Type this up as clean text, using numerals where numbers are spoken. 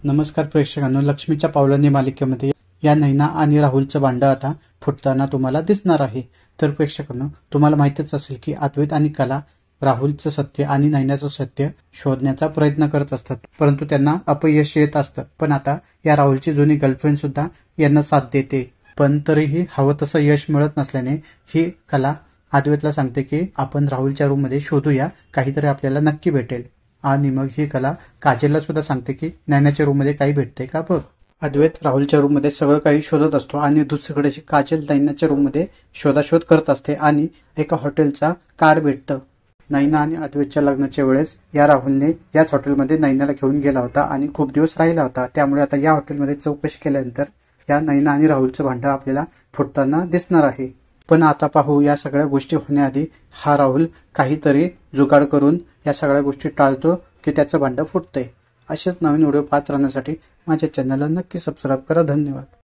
नमस्कार प्रेक्षकांनो, लक्ष्मीच्या पावलांनी मालिकेमध्ये या नैना आणि राहुलचं भांडं आता फुटताना तुम्हाला दिसणार आहे। तर प्रेक्षकांनो, तुम्हाला माहितीच असेल की अद्वैत आणि कला राहुलचं सत्य आणि नैनाचं सत्य शोधण्याचा प्रयत्न करत असतात, परंतु त्यांना अपयश येत असतं। पण आता या राहुलची जुनी गर्लफ्रेंड सुद्धा यांना साथ देते, पण तरीही हवं तसं यश मिळत नसल्याने ही कला अद्वैतला सांगते की आपण राहुलच्या रूम मध्ये शोधूया, काहीतरी आपल्याला नक्की भेटेल। आणि मग ही कला काजलला सुद्धा सांगते की नैनाच्या रूम मध्ये काही भेटते का बघ। अद्वैत राहुलच्या रूम मध्ये सगळं काही शोधत असतो आणि दुसरीकडे काजल नैनाच्या रूम मध्ये शोधाशोध करत असते आणि एका हॉटेलचा कार्ड भेटतं। नैना आणि अद्वैतच्या लग्नाच्या वेळेस या राहुलने याच हॉटेलमध्ये नैनाला घेऊन गेला होता आणि खूप दिवस राहिला होता, त्यामुळे आता या हॉटेलमध्ये चौकशी केल्यानंतर या नैना आणि राहुलचं भांडं आपल्याला फुटताना दिसणार आहे। पण आता पाहू, या सगळ्या गोष्टी होण्याआधी हा राहुल काहीतरी जुगाड करून या सगळ्या गोष्टी टाळतो की त्याचं भांडं फुटतंय। असेच नवीन व्हिडिओ पाहत राहण्यासाठी माझ्या चॅनलला नक्की सबस्क्राईब करा। धन्यवाद।